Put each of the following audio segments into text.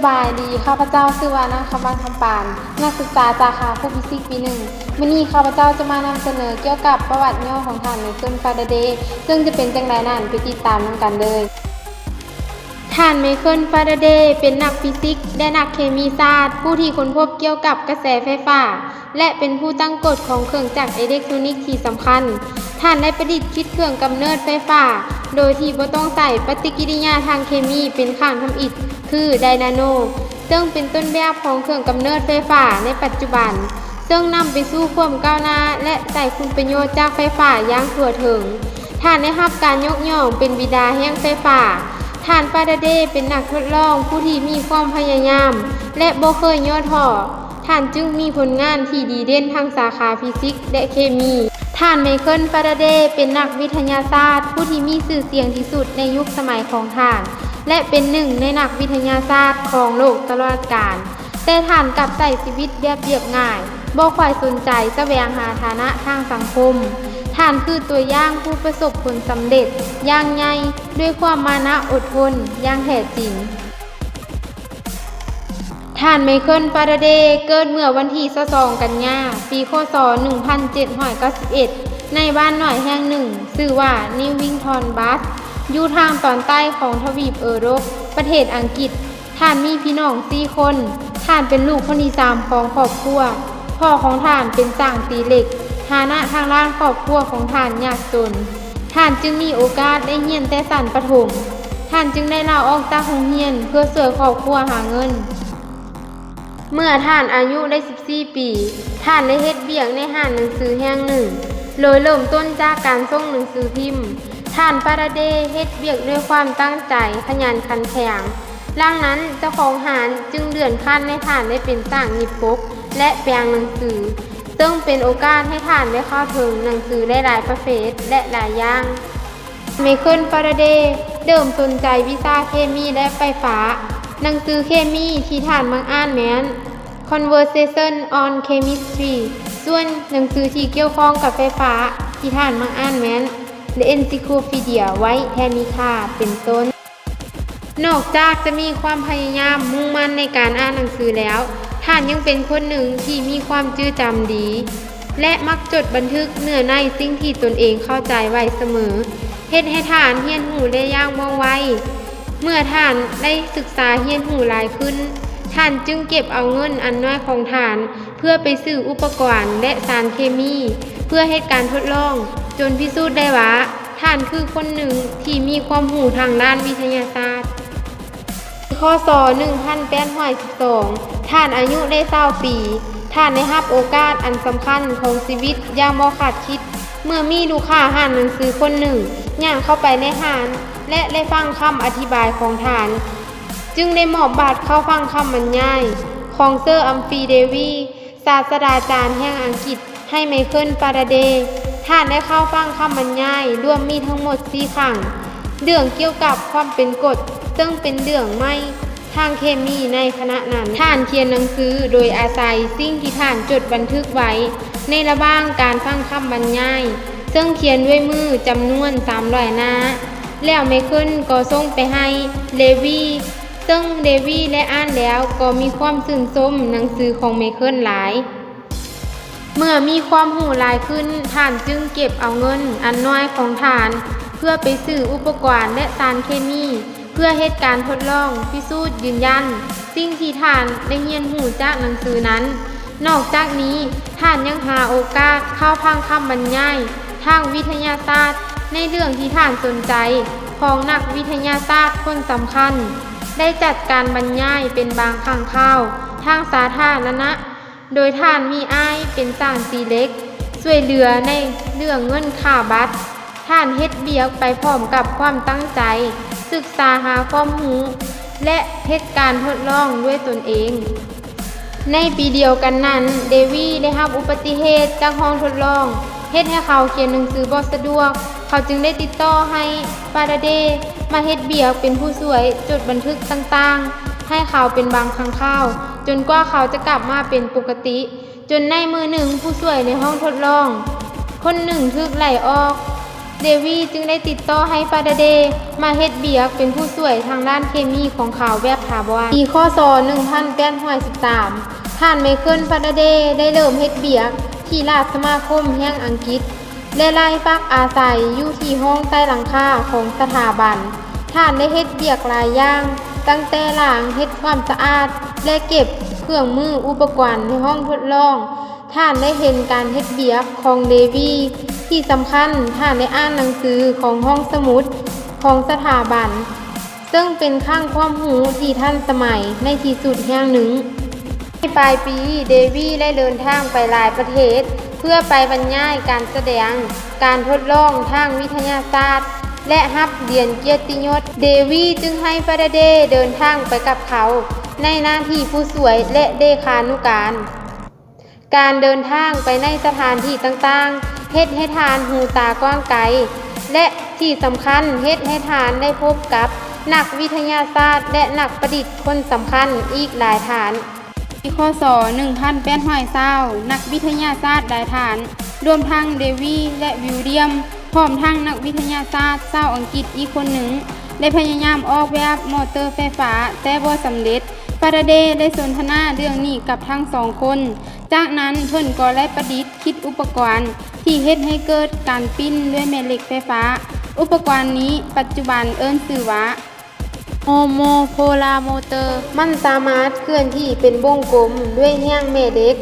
บายดีข้าพเจ้าชื่อว่านางคำวันคำปานนักศึกษาสาขาภูมิฟิสิกส์ปี 1มื้อนี้ข้าพเจ้าจะมานำเสนอเกี่ยวกับประวัติย่อของท่านไมเคิล ฟาราเดย์ซึ่งจะเป็นจังไดนั้นไปติดตามนำกันเลยท่านไมเคิล ฟาราเดย์เป็นนักฟิสิกส์และนักเคมีศาสตร์ผู้ที่ค้นพบเกี่ยวกับกระแสไฟฟ้าและเป็นผู้ตั้งกฎของเครื่องจักรอิเล็กทรอนิกส์ที่สำคัญท่านได้ประดิษฐ์คิดเครื่องกำเนิดไฟฟ้าโดยที่บ่ต้องใส่ปฏิกิริยาทางเคมีเป็นข้างทำอิฐคือไดนาโนซึ่งเป็นต้นแบบของเครื่องกำเนิดไฟฟ้าในปัจจุบันซึ่งนำไปสู่ความก้าวหน้าและใช้คุณประโยชน์จากไฟฟ้าอย่างทั่วถึงท่านได้รับการยกย่องเป็นบิดาแห่งไฟฟ้าท่าน ฟาราเดย์เป็นนักทดลองผู้ที่มีความพยายามและบ่เคยย่อท้อท่านจึงมีผลงานที่ดีเด่นทางสาขาฟิสิกส์และเคมีท่านไมเคิล ฟาราเดย์เป็นนักวิทยาศาสตร์ผู้ที่มีชื่อเสียงที่สุดในยุคสมัยของท่านและเป็นหนึ่งในนักวิทยาศาสตร์ของโลกตลอดกาลแต่ท่านกลับใช้ชีวิตแบบเรียบง่ายบ่ค่อยสนใจแสวงหาฐานะทางสังคมท่านคือตัวอย่างผู้ประสบผลสำเร็จอย่างใหญ่ด้วยความมานะอดทนอย่างแท้จริงท่านไมเคิล ฟาราเดย์เกิดเมื่อวันที่22 กันยายน ปีคศ 1791 ในบ้านหน่อยแห่งหนึ่งชื่อว่านิววิงตันบัสอยู่ทางตอนใต้ของทวีปเอโรปประเทศอังกฤษท่านมีพี่น้อง4 คนท่านเป็นลูกคนที่3ของครอบครัวพ่อของท่านเป็นช่างตีเหล็กฐานะทางด้านครอบครัวของท่านยากจนท่านจึงมีโอกาสได้เรียนแต่ชั้นประถมท่านจึงได้ลาออกจากโรงเรียนเพื่อช่วยครอบครัวหาเงินเมื่อท่านอายุได้14 ปีท่านได้เฮ็ดเวียกในห้างหนังสือแห่งหนึ่งโดยเริ่มต้นจากการส่งหนังสือพิมพ์ท่าน ฟาราเดย์เฮ็ดเวียกด้วยความตั้งใจขยันขันแข็งหลังนั้นเจ้าของห้างจึงเลื่อนขั้นให้ท่านได้เป็นช่างหยิบปกและแปลงหนังสือซึ่งเป็นโอกาสให้ท่านได้เข้าถึงหนังสือหลายประเภทและหลายอย่างไมเคิล ฟาราเดย์เริ่มสนใจวิชาเคมีและไฟฟ้าหนังสือเคมีที่ท่านมักอ่านแม้น Conversation on Chemistry ส่วนหนังสือที่เกี่ยวข้องกับไฟฟ้าที่ท่านมักอ่านแม้น The Encyclopedia White Technica เป็นต้นนอกจากจะมีความพยายามมุ่งมั่นในการอ่านหนังสือแล้วท่านยังเป็นคนหนึ่งที่มีความจดจำดีและมักจดบันทึกเนื้อในสิ่งที่ตนเองเข้าใจไว้เสมอเฮ็ดให้ท่านเรียนรู้ได้อย่างว่องไวเมื่อท่านได้ศึกษาเรียนรู้หลายขึ้นท่านจึงเก็บเอาเงินอันน้อยของท่านเพื่อไปซื้ออุปกรณ์และสารเคมีเพื่อเฮ็ดการทดลองจนพิสูจน์ได้ว่าท่านคือคนหนึ่งที่มีความรู้ทางด้านวิทยาศาสตร์คศ 1812 ท่านอายุได้20 ปีท่านได้รับโอกาสอันสำคัญของชีวิตอย่างบ่คาดคิดเมื่อมีลูกค้าห้างหนังสือคนหนึ่งย่างเข้าไปในห้างและได้ฟังคำอธิบายของท่านจึงได้มอบบัตรเข้าฟังคำบรรยายของเซอร์อัมฟรีย์ เดวีศาสตราจารย์แห่งอังกฤษให้ไมเคิล ฟาราเดย์ท่านได้เข้าฟังคำบรรยายรวมมีทั้งหมด4 ครั้งเรื่องเกี่ยวกับความเป็นกรดซึ่งเป็นเรื่องใหม่ทางเคมีในคณะนั้นท่านเขียนหนังสือโดยอาศัยสิ่งที่ท่านจดบันทึกไว้ในระหว่างการฟังคำบรรยายซึ่งเขียนด้วยมือจำนวน300 หน้าแล้วไมเคิลก็ส่งไปให้เลวีซึ่งเลวีได้อ่านแล้วก็มีความชื่นชมหนังสือของไมเคิลหลายเมื่อมีความรู้หลายขึ้นท่านจึงเก็บเอาเงินอันน้อยของท่านเพื่อไปซื้ออุปกรณ์และสารเคมีเพื่อเฮ็ดการทดลองพิสูจน์ยืนยันสิ่งที่ท่านได้เรียนรู้จากหนังสือนั้นนอกจากนี้ท่านยังหาโอกาสเข้าฟังคำบรรยายทางวิทยาศาสตร์ในเรื่องที่ท่านสนใจของนักวิทยาศาสตร์คนสำคัญได้จัดการบรรยายเป็นบางครั้งคราวทางสาธารณะโดยท่านมีอ้ายเป็นช่างตีเหล็กช่วยเหลือในเรื่องเงินค่าบัตรท่านเฮ็ดเวียกไปพร้อมกับความตั้งใจศึกษาหาความรู้และเฮ็ดการทดลองด้วยตนเองในปีเดียวกันนั้นเดวีได้รับอุบัติเหตุจากห้องทดลองเฮ็ดให้เขาเขียนหนังสือบ่สะดวกเขาจึงได้ติดต่อให้ ฟาราเดย์มาเฮ็ดเวียกเป็นผู้ช่วยจดบันทึกต่างๆให้เขาเป็นบางครั้งคราวจนกว่าเขาจะกลับมาเป็นปกติจนในมือหนึ่งผู้ช่วยในห้องทดลองคนหนึ่งถูกไล่ออก เดวีจึงได้ติดต่อให้ฟาราเดย์มาเฮ็ดเบียกเป็นผู้ช่วยทางด้านเคมีของเขาแบบถาวรปีคศ1813ท่านไมเคิลฟาราเดย์ได้เริ่มเฮ็ดเบียกที่ราชสมาคมแห่งอังกฤษและไล่พักอาศัยอยู่ที่ห้องใต้หลังคาของสถาบันท่านได้เฮ็ดเบียกหลายอย่างตั้งแต่ล้างเฮ็ดความสะอาดและเก็บเครื่องมืออุปกรณ์ในห้องทดลองท่านได้เห็นการเฮ็ดเบียกของเดวีที่สำคัญท่านได้อ่านหนังสือของห้องสมุดของสถาบันซึ่งเป็นข้างความรู้ที่ทันสมัยในที่สุดแห่งหนึ่งในปลายปีเดวีได้เดินทางไปหลายประเทศเพื่อไปบรรยายการแสดงการทดลองทางวิทยาศาสตร์และรับเหรียญเกียรติยศเดวีจึงให้ฟาราเดย์เดินทางไปกับเขาในหน้าที่ผู้ช่วยและเลขานุการเดินทางไปในสถานที่ต่างๆเฮ็ดให้ทานหูตากว้างไกลและที่สำคัญเฮ็ดให้ทานได้พบกับนักวิทยาศาสตร์และนักประดิษฐ์คนสำคัญอีกหลายฐานปีคศ1820นักวิทยาศาสตร์หลายฐานรวมทั้งเดวีและวิลเลียมพร้อมทั้งนักวิทยาศาสตร์ชาวอังกฤษอีกคนหนึ่งได้พยายามออกแบบมอเตอร์ไฟฟ้าแต่บ่สำเร็จฟาราเดย์ได้สนทนาเรื่องนี้กับทั้งสองคนจากนั้นเพิ่นก็ได้ประดิษฐ์คิดอุปกรณ์ที่เฮ็ดให้เกิดการปิ้นด้วยแม่เหล็กไฟฟ้าอุปกรณ์นี้ปัจจุบันเอิ้นชื่อว่าโฮโมโพลาร์มอเตอร์มันสามารถเคลื่อนที่เป็นวงกลมด้วยแห้งแม่เหล็ก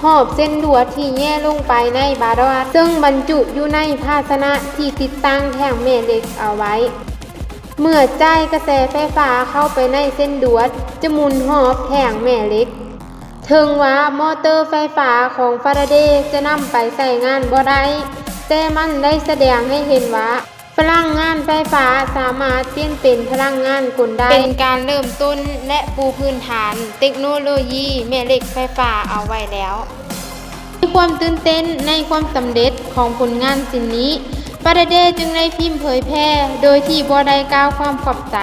หอบเส้นลวดที่แย่ลงไปในบาดาลซึ่งบรรจุอยู่ในภาชนะที่ติดตั้งแท่งแม่เหล็กเอาไว้เมื่อจ่ายกระแสไฟฟ้าเข้าไปในเส้นลวดจะหมุนหอบแท่งแม่เหล็กถึงว่ามอเตอร์ไฟฟ้าของฟาราเดย์จะนำไปใช้งานบ่ได้แต่มันได้แสดงให้เห็นว่าพลังงานไฟฟ้าสามารถเปลี่ยนเป็นพลังงานกลได้เป็นการเริ่มต้นและปูพื้นฐานเทคโนโลยีแม่เหล็กไฟฟ้าเอาไว้แล้วมีความตื่นเต้นในความสำเร็จของผลงานชิ้นนี้ฟาราเดย์จึงได้พิมพ์เผยแพร่โดยที่บ่ได้กล่าวความขอบใจ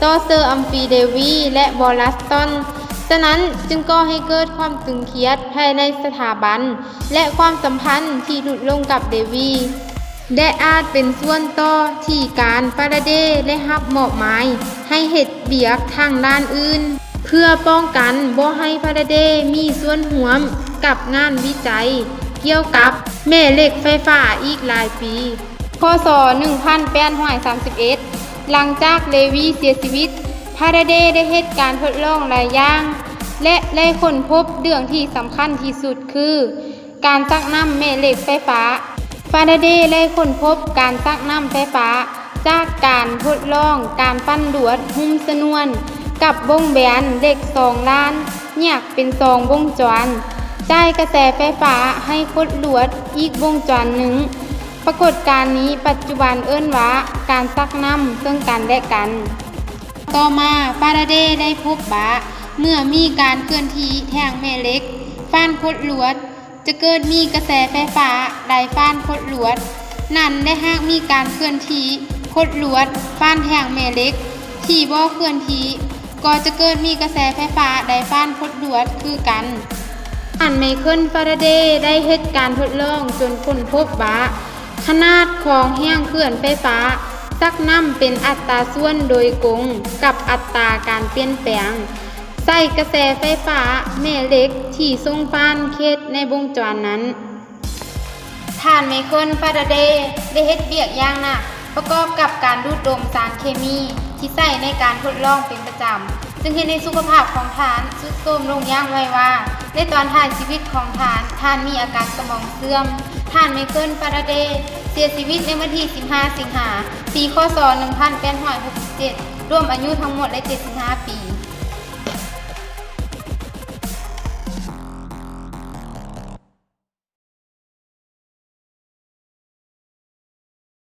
ต่อเซอร์อัมฟีเดวีและบอลัสตันฉะนั้นจึงก่อให้เกิดความตึงเครียดภายในสถาบันและความสัมพันธ์ที่ลดลงกับเดวีและอาจเป็นส่วนต่อที่การฟาราเดย์ได้รับมอบหมายให้เฮ็ดเบียกทางด้านอื่นเพื่อป้องกันบ่ให้ฟาราเดย์มีส่วนร่วมกับงานวิจัยเกี่ยวกับแม่เหล็กไฟฟ้าอีกหลายปีพ.ศ. 1831หลังจากเดวีเสียชีวิตฟาราเดย์ได้เฮ็ดการทดลองหลายอย่างและได้ค้นพบเรื่องที่สำคัญที่สุดคือการชักนำแม่เหล็กไฟฟ้าฟาราเดย์ได้ค้นพบการชักนำไฟฟ้าจากการทดลองการปั้นลวดหุ้มชนวนกับวงแบนเหล็ก2ด้านแยกเป็น2วงจรจ่ายกระแสไฟฟ้าให้คดลวดอีกวงจรหนึ่งปรากฏการณ์นี้ปัจจุบันเอิ้นว่าการชักนำซึ่งกันและกันต่อมาฟาราเดย์ได้พบว่าเมื่อมีการเคลื่อนที่แท่งแม่เหล็กฟ้านคดลวดจะเกิดมีกระแสไฟฟ้าได้ฟ้านคดลวดนั่นได้หากมีการเคลื่อนที่คดลวดฟ้านแท่งแม่เหล็กที่บ่เคลื่อนที่ก็จะเกิดมีกระแสไฟฟ้าได้ฟ้านคดลวดคือกันไมเคิลฟาราเดย์ได้เฮ็ดการทดลองจนค้นพบว่าขนาดของแท่งเคลื่อนไฟฟ้าชักนำเป็นอัตราส่วนโดยกงกับอัตราการเปลี่ยนแปลงใส่กระแสไฟฟ้าแม่เหล็กที่ทรงฟ้านเขตในวงจรนั้นท่านไมเคิลฟาราเดย์ได้เฮ็ดเวียกอย่างหนักประกอบกับการดูดดมสารเคมีที่ใส่ในการทดลองเป็นประจำซึ่งเฮ็ดให้สุขภาพของท่านทรุดโทรมลงอย่างไวว่าในตอนท้ายชีวิตของท่านมีอาการสมองเสื่อมท่านไมเคิลฟาราเดย์เสียชีวิตในวันที่15 สิงหาคม ปีค.ศ. 1867รวมอายุทั้งหมดได้75 ปี